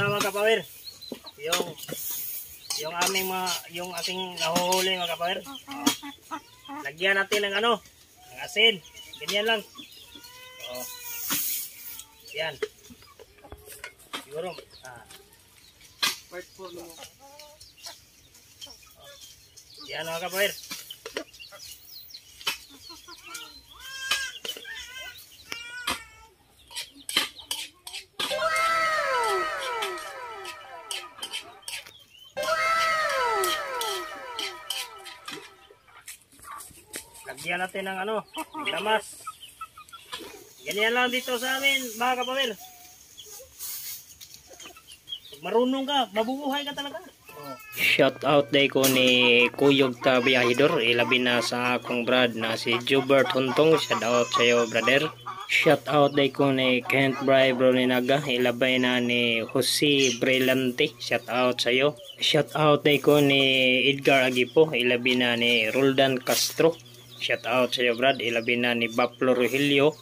na mga kapower. Yung aming yung ating nahuhuli mga kapower. Lagyan natin ng ng asin. Ganyan lang. Yan. Siguro. Yan mga kapower. Lagyan natin ng lamas. Ganyan lang dito sa amin, mga kapower. Pag marunong ka, mabubuhay ka talaga. Shout out day ko ni Kuyog Tabiyahidor. Ilabi na sa akong brad na si Jubert Huntong. Shout out sa iyo, brother. Shout out day ko ni Kent Bray Bruninaga. Ilabay na ni Jose Brillante. Shout out sa iyo. Shout out day ko ni Edgar Agipo. Ilabi na ni Roldan Castro. Shout out sa iyo, brad. Ilabi na ni Baplo Rogelio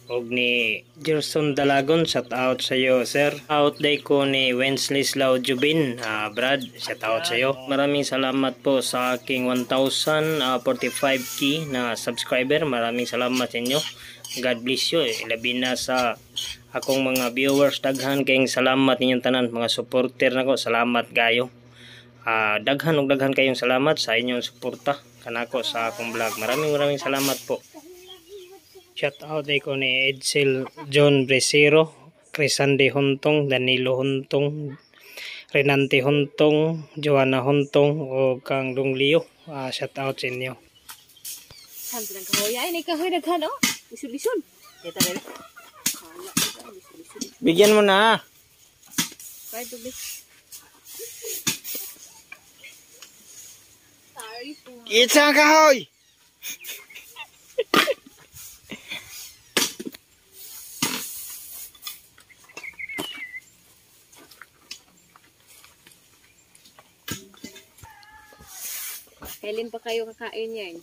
og ni Gerson Dalagon. Shout out sa iyo, sir. Out day ko ni Wenceslao Jubin. Brad, shout out sa iyo. Maraming salamat po sa aking 1,045k na subscriber. Maraming salamat sa inyo. God bless you. Ilabi na sa akong mga viewers. Daghan kayong salamat ninyong tanan, mga supporter nako. Salamat gayo. Daghan kayong salamat sa inyong suporta kanako sa akong vlog. Maraming salamat po. Shout out day ko ni Edsel John Bresero, Crisande Huntong, Danilo Huntong, Renante Huntong, Joanna Huntong o Kang Dunglio. Shout out sa inyo. Sampai ng kahoy ay ni kahoy daghan Lisod-lisod. Kita dali. Bigyan mo na. Kay tubig. Sorry po. Kita kahoy. Kailan pa kayo kakain yan?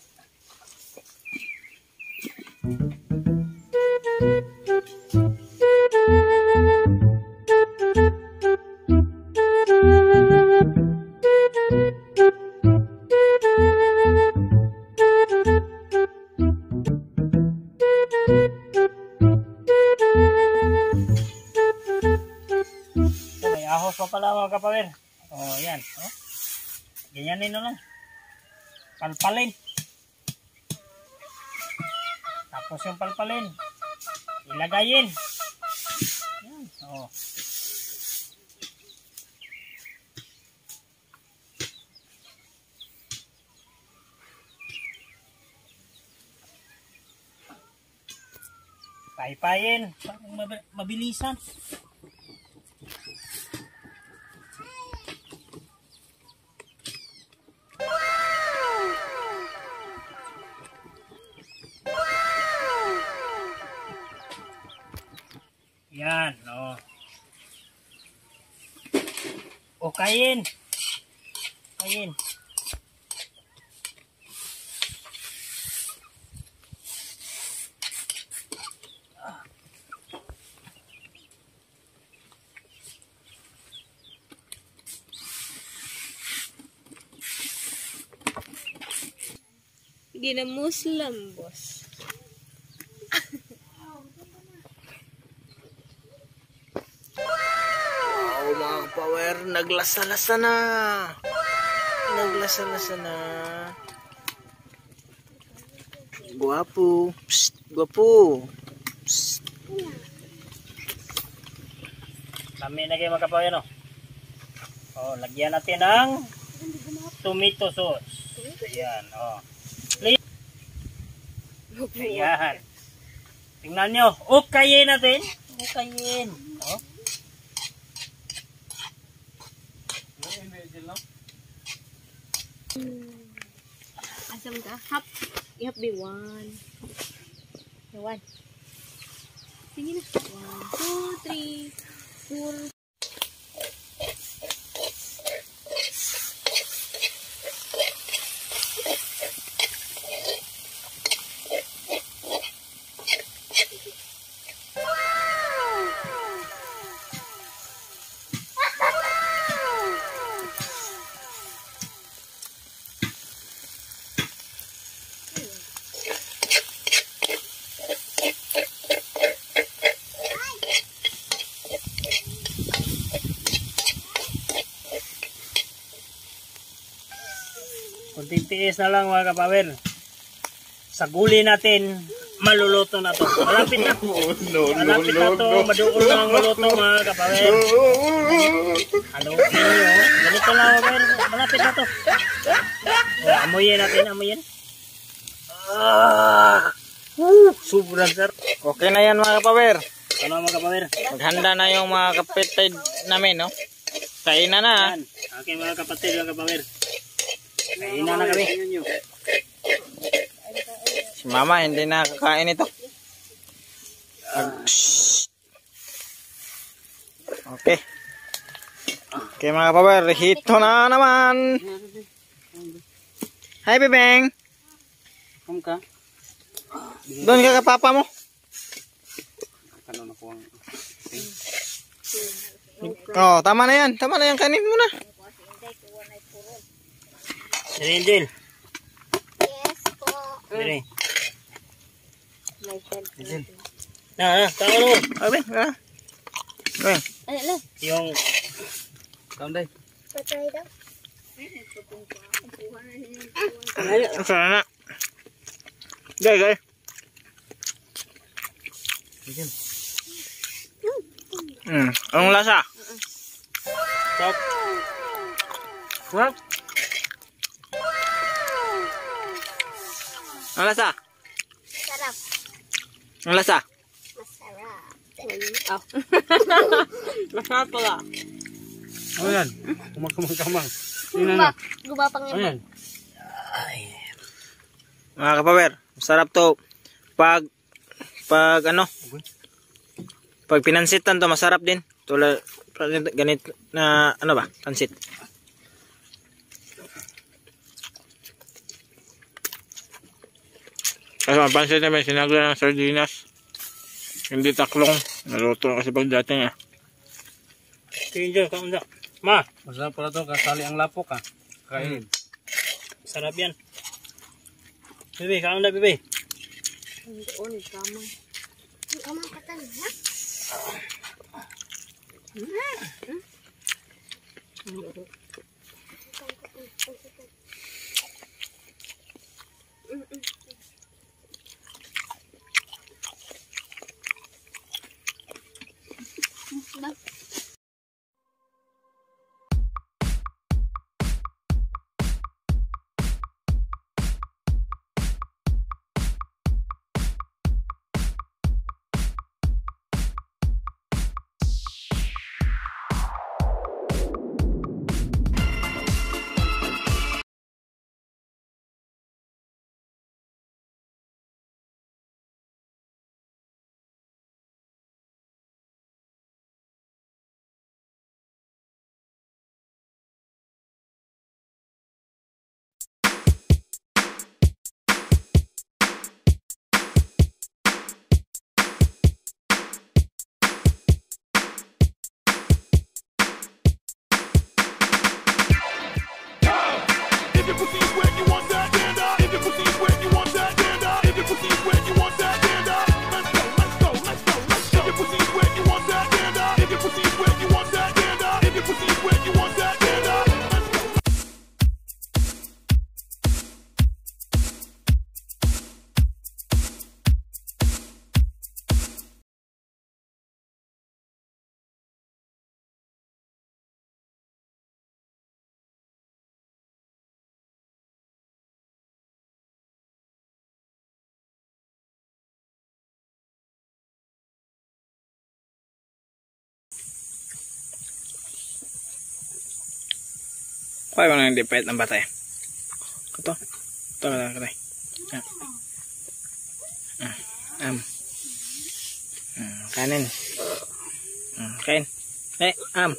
May ahos pa pala mga kapower. Yan. Ganyanin na lang. Palpalin. Tapos yung palpalin, ilagayin. Yan. Paypayin. Mabilisan. Yan, kayin. Kayin. Ginamuslam, boss. Mga kapower, naglasa-lasa na. Naglasa-lasa na. Guwapo. Psst, guwapo. Psst. Kami na kayo mga kapower, no? Lagyan natin ng tomato sauce. Ayan, Ayan. Tingnan nyo. Ukayin natin. Ukayin. Asam ka? Hap. Ihap be one. One. Sige na. 1, 2, 3, 4. Kunting tiis na lang mga kapower. Sa guli natin, maluluto na to. Malapit na. Malapit na to. Maduol na ang maluto mga kapower. Haluin nyo. Ganito lang mga kapower. Malapit na to. O, amuyin natin. Amuyin. Sobrang sir. Okay na yan mga kapower. Ano mga kapower? Maghanda na yung mga kapitid namin, no? Kainan na. Yan. Okay mga kapatid, mga kapower. Kainan na kami. Si mama hindi na kakain ito. Okay. Okay mga kapower, hito na naman. Hi Bebeng. Come ka? Doon ka papa mo. Oh, tama na yan. Tama na yan, kanin mo na. Sir Angel. Yes po. Dire. My friend. Tama mo. Okay, okay. Ano? Yung... Down day. Patay daw. Sana na. Gay. Ang lasa? Stop. What? Ang lasa? Sarap. Ang lasa? Masarap. Masarap pala. Ano yan? Kumang. Gumapang Ano yan? Mga kapower, masarap to. Pag pinansitan to, masarap din. Tulad ganit na ano ba? Pansit. Kasi mapansin namin, sinagla ng sardinas. Hindi taklong. Naluto kasi pagdating eh. Sir Angel, kaunda. Ma! Masarap pala to, kasali ang lapok ah. Kain. Sarap yan. Bebe, kaunda bebe. Doon, kamang. Kamang katan, ha? Kaya ko na hindi pahit ng batay. Ito. Ito ka katay. Kanin. Kain. Am.